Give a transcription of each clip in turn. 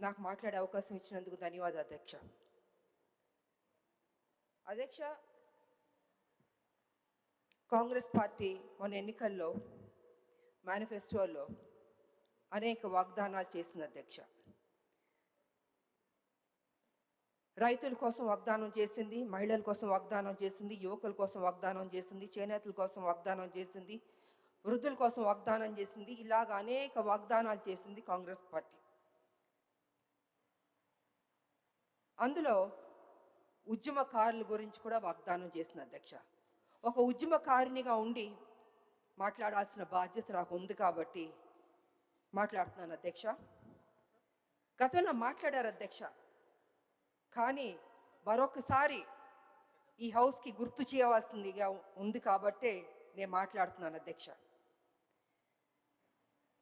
నాకు మాట్లాడే అవకాశం ఇచ్చినందుకు ధన్యవాదాలు అధ్యక్ష. అధ్యక్ష, కాంగ్రెస్ పార్టీ మన ఎన్నికల్లో మేనిఫెస్టోలో అనేక వాగ్దానాలు చేసింది అధ్యక్ష. రైతుల కోసం వాగ్దానం చేసింది, మహిళల కోసం వాగ్దానం చేసింది, యువకుల కోసం వాగ్దానం చేసింది, చేనేతల కోసం వాగ్దానం చేసింది, వృద్ధుల కోసం వాగ్దానం చేసింది. ఇలాగ అనేక వాగ్దానాలు చేసింది కాంగ్రెస్ పార్టీ. అందులో ఉద్యమకారుల గురించి కూడా వాగ్దానం చేసింది అధ్యక్ష. ఒక ఉద్యమకారినిగా ఉండి మాట్లాడాల్సిన బాధ్యత నాకు ఉంది కాబట్టి మాట్లాడుతున్నాను అధ్యక్ష. గతంలో మాట్లాడారు అధ్యక్ష, కానీ మరొకసారి ఈ హౌస్కి గుర్తు చేయవలసిందిగా ఉంది కాబట్టే నేను మాట్లాడుతున్నాను అధ్యక్ష.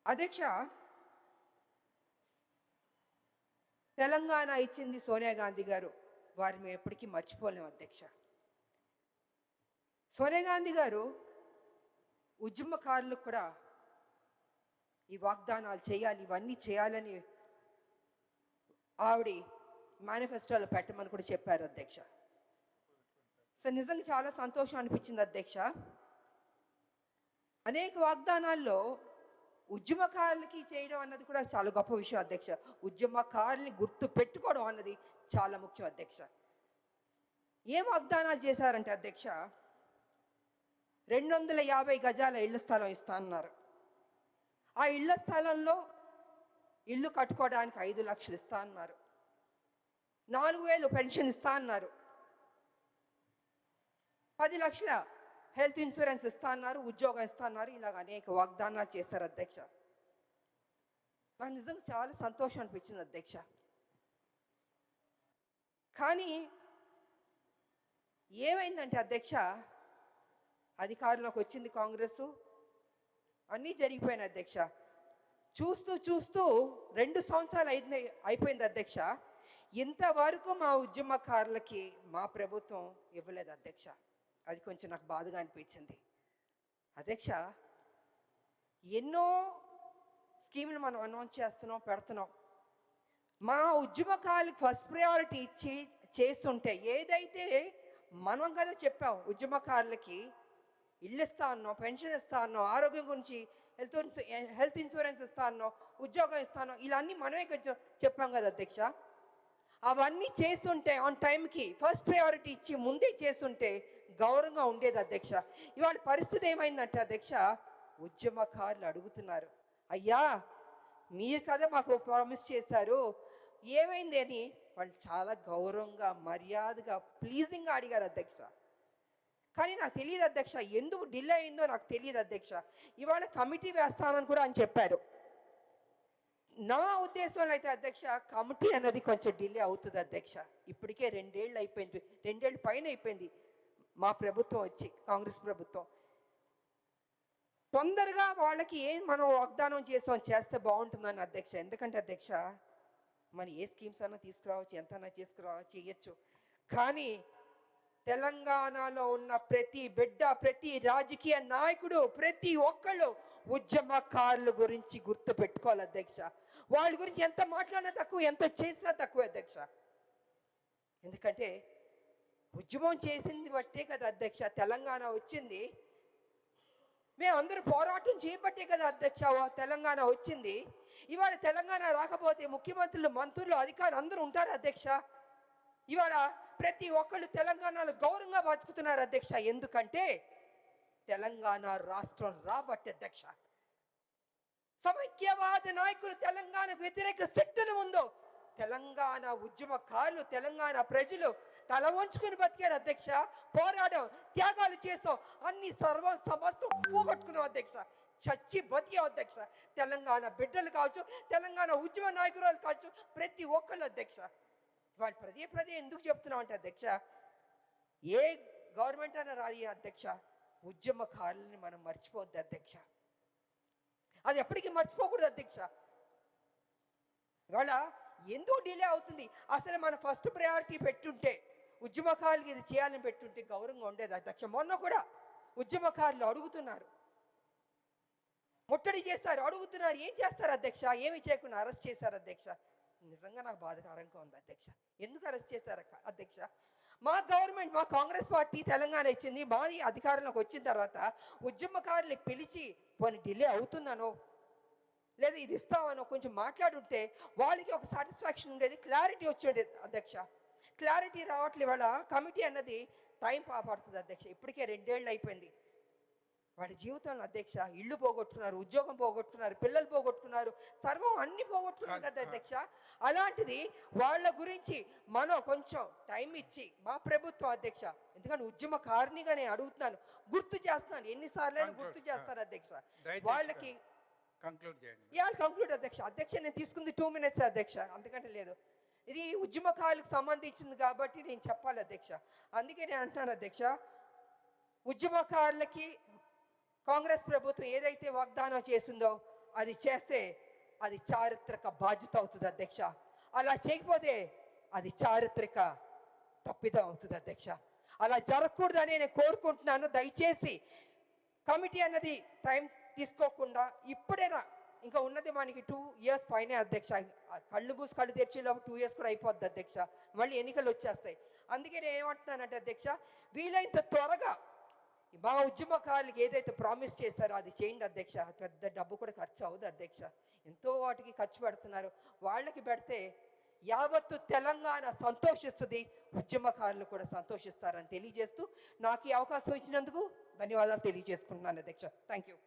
అధ్యక్ష, తెలంగాణ ఇచ్చింది సోనియా గాంధీ గారు, వారిని మేము ఎప్పటికీ మర్చిపోలేము అధ్యక్ష. సోనియా గాంధీ గారు ఉద్యమకారులకు కూడా ఈ వాగ్దానాలు చేయాలి, ఇవన్నీ చేయాలని ఆవిడ మేనిఫెస్టోలో పెట్టమని కూడా చెప్పారు అధ్యక్ష. సో నిజంగా చాలా సంతోషం అనిపించింది అధ్యక్ష. అనేక వాగ్దానాల్లో ఉద్యమకారులకి చేయడం అన్నది కూడా చాలా గొప్ప విషయం అధ్యక్ష. ఉద్యమకారుల్ని గుర్తు పెట్టుకోవడం అన్నది చాలా ముఖ్యం అధ్యక్ష. ఏం వాగ్దానాలు చేశారంటే అధ్యక్ష, 250 గజాల ఇళ్ల స్థలం ఇస్తా అన్నారు. ఆ ఇళ్ల స్థలంలో ఇల్లు కట్టుకోవడానికి 5 లక్షలు ఇస్తా అన్నారు. 4,000 పెన్షన్ ఇస్తా అన్నారు. 10 లక్షల హెల్త్ ఇన్సూరెన్స్ ఇస్తా అన్నారు, ఉద్యోగం ఇస్తా అన్నారు. ఇలాగ అనేక వాగ్దానాలు చేశారు అధ్యక్ష. నాకు నిజంగా చాలా సంతోషం అనిపించింది అధ్యక్ష. కానీ ఏమైందంటే అధ్యక్ష, అధికారంలోకి వచ్చింది కాంగ్రెస్, అన్నీ జరిగిపోయినాయి అధ్యక్ష. చూస్తూ చూస్తూ 2 సంవత్సరాలు అయిపోయింది అధ్యక్ష. ఇంతవరకు మా ఉద్యమకారులకి మా ప్రభుత్వం ఇవ్వలేదు అధ్యక్ష. అది కొంచెం నాకు బాధగా అనిపించింది అధ్యక్ష. ఎన్నో స్కీములు మనం అనౌన్స్ చేస్తున్నాం, పెడుతున్నాం. మా ఉద్యమకారులకు ఫస్ట్ ప్రయారిటీ ఇచ్చి చేస్తుంటే, ఏదైతే మనం కదా చెప్పాం ఉద్యమకారులకి ఇల్లు ఇస్తా అన్నాం, పెన్షన్ ఇస్తా అన్నాం, ఆరోగ్యం గురించి హెల్త్ ఇన్సూరెన్స్ ఇస్తా అన్నాం, ఉద్యోగం ఇస్తాను, ఇలా అన్నీ మనమే కొంచెం చెప్పాం కదా అధ్యక్ష. అవన్నీ చేస్తుంటే ఆన్ టైంకి ఫస్ట్ ప్రయారిటీ ఇచ్చి ముందే చేస్తుంటే గౌరవంగా ఉండేది అధ్యక్ష. ఇవాళ పరిస్థితి ఏమైందంటే అధ్యక్ష, ఉద్యమకారులు అడుగుతున్నారు, అయ్యా మీరు కదా మాకు ప్రామిస్ చేశారు, ఏమైంది అని వాళ్ళు చాలా గౌరవంగా మర్యాదగా ప్లీజింగ్గా అడిగారు అధ్యక్ష. కానీ నాకు తెలియదు అధ్యక్ష, ఎందుకు డిలే అయిందో నాకు తెలియదు అధ్యక్ష. ఇవాళ కమిటీ వేస్తానని కూడా అని చెప్పారు. నా ఉద్దేశంలో అయితే అధ్యక్ష, కమిటీ అన్నది కొంచెం డిలే అవుతుంది అధ్యక్ష. ఇప్పటికే 2 ఏళ్ళు అయిపోయింది, 2 ఏళ్ళు పైన అయిపోయింది మా ప్రభుత్వం వచ్చి, కాంగ్రెస్ ప్రభుత్వం. తొందరగా వాళ్ళకి ఏం మనం వాగ్దానం చేస్తే బాగుంటుందని అధ్యక్ష. ఎందుకంటే అధ్యక్ష, మనం ఏ స్కీమ్స్ అన్నా తీసుకురావచ్చు, ఎంతన్నా చేయొచ్చు. కానీ తెలంగాణలో ఉన్న ప్రతి బిడ్డ, ప్రతి రాజకీయ నాయకుడు, ప్రతి ఒక్కళ్ళు ఉద్యమకారుల గురించి గుర్తు పెట్టుకోవాలి అధ్యక్ష. వాళ్ళ గురించి ఎంత మాట్లాడినా తక్కువ, ఎంత చేసినా తక్కువ అధ్యక్ష. ఎందుకంటే ఉద్యమం చేసింది బట్టే కదా అధ్యక్ష తెలంగాణ వచ్చింది. మేమందరూ పోరాటం చేయబట్టే కదా అధ్యక్ష తెలంగాణ వచ్చింది. ఇవాళ తెలంగాణ రాకపోతే ముఖ్యమంత్రులు, మంత్రులు, అధికారులు అందరూ ఉంటారు అధ్యక్ష. ఇవాళ ప్రతి ఒక్కళ్ళు తెలంగాణలో గౌరవంగా బతుకుతున్నారు అధ్యక్ష. ఎందుకంటే తెలంగాణ రాష్ట్రం రాబట్టి అధ్యక్ష. సమైక్యవాద నాయకులు, తెలంగాణకు వ్యతిరేక శక్తులు ఉందో తెలంగాణ ఉద్యమకారులు, తెలంగాణ ప్రజలు తల వంచుకుని బతికారు అధ్యక్ష. పోరాడాం, త్యాగాలు చేస్తాం, అన్ని సమస్తం పోగొట్టుకున్నాం అధ్యక్ష. చచ్చి బతికాం అధ్యక్ష. తెలంగాణ బిడ్డలు కావచ్చు, తెలంగాణ ఉద్యమ నాయకురాలు కావచ్చు, ప్రతి ఒక్కళ్ళు అధ్యక్ష. వాళ్ళు పదే ఎందుకు చెప్తున్నాం అంటే అధ్యక్ష, ఏ గవర్నమెంట్ అయినా రాదు అధ్యక్ష, ఉద్యమకారులని మనం మర్చిపోవద్దు అధ్యక్ష. అది ఎప్పటికీ మర్చిపోకూడదు అధ్యక్ష. ఇవాళ ఎందుకు డిలే అవుతుంది? అసలు మన ఫస్ట్ ప్రయారిటీ పెట్టుంటే, ఉద్యమకారులకి ఇది చేయాలని పెట్టుంటే గౌరవంగా ఉండేది అధ్యక్ష. మొన్న కూడా ఉద్యమకారులు అడుగుతున్నారు, ముట్టడి చేస్తారు, అడుగుతున్నారు. ఏం చేస్తారు అధ్యక్ష? ఏమి చేయకుండా అరెస్ట్ చేశారు అధ్యక్ష. నిజంగా నాకు బాధాకరంగా ఉంది అధ్యక్ష. ఎందుకు అరెస్ట్ చేశారు అధ్యక్ష? మా గవర్నమెంట్, మా కాంగ్రెస్ పార్టీ తెలంగాణ ఇచ్చింది. మాది అధికారంలోకి వచ్చిన తర్వాత ఉద్యమకారుల్ని పిలిచి పోనీ డిలే అవుతుందనో లేదా ఇది ఇస్తామనో కొంచెం మాట్లాడుంటే వాళ్ళకి ఒక సాటిస్ఫాక్షన్ ఉండేది, క్లారిటీ వచ్చేది అధ్యక్ష. క్లారిటీ రావట్లే. వాళ్ళ కమిటీ అన్నది టైం పడుతుంది అధ్యక్ష. ఇప్పటికే 2 ఏళ్ళు అయిపోయింది. వాడి జీవితంలో అధ్యక్ష ఇల్లు పోగొట్టుకున్నారు, ఉద్యోగం పోగొట్టుకున్నారు, పిల్లలు పోగొట్టుకున్నారు, సర్వం అన్ని పోగొట్టుకున్నారు కదా అధ్యక్ష. అలాంటిది వాళ్ళ గురించి మనం కొంచెం టైం ఇచ్చి మా ప్రభుత్వం అధ్యక్ష, ఎందుకంటే ఉద్యమకారినిగా నేను అడుగుతున్నాను, గుర్తు చేస్తాను, ఎన్నిసార్లు గుర్తు చేస్తాను అధ్యక్ష. వాళ్ళకి కంక్లూడ్ అధ్యక్ష. అధ్యక్ష నేను తీసుకుంది 2 minutes అధ్యక్ష, అంతకంటే లేదు. ఇది ఉద్యమకారులకు సంబంధించింది కాబట్టి నేను చెప్పాలి అధ్యక్ష. అందుకే నేను అంటున్నాను అధ్యక్ష, ఉద్యమకారులకి కాంగ్రెస్ ప్రభుత్వం ఏదైతే వాగ్దానం చేసిందో అది చేస్తే అది చారిత్రక బాధ్యత అవుతుంది అధ్యక్ష. అలా చేయకపోతే అది చారిత్రక తప్పిదం అవుతుంది అధ్యక్ష. అలా జరగకూడదని నేను కోరుకుంటున్నాను. దయచేసి కమిటీ అన్నది టైం తీసుకోకుండా ఇప్పుడైనా, ఇంకా ఉన్నది మనకి 2 years పైనే అధ్యక్ష. కళ్ళు మూసి కళ్ళు తెరిచేలోపు 2 years కూడా అయిపోద్ది అధ్యక్ష. మళ్ళీ ఎన్నికలు వచ్చేస్తాయి. అందుకే నేను ఏమంటున్నానంటే అధ్యక్ష, వీలైనంత త్వరగా మా ఉద్యమకారులకి ఏదైతే ప్రామిస్ చేస్తారో అది చేయండి అధ్యక్ష. పెద్ద డబ్బు కూడా ఖర్చు అవ్వదు అధ్యక్ష. ఎంతో వాటికి ఖర్చు పెడుతున్నారు. వాళ్ళకి పెడితే యావత్తు తెలంగాణ సంతోషిస్తుంది, ఉద్యమకారులు కూడా సంతోషిస్తారని తెలియజేస్తూ నాకు ఈ అవకాశం ఇచ్చినందుకు ధన్యవాదాలు తెలియజేసుకుంటున్నాను అధ్యక్ష. Thank you.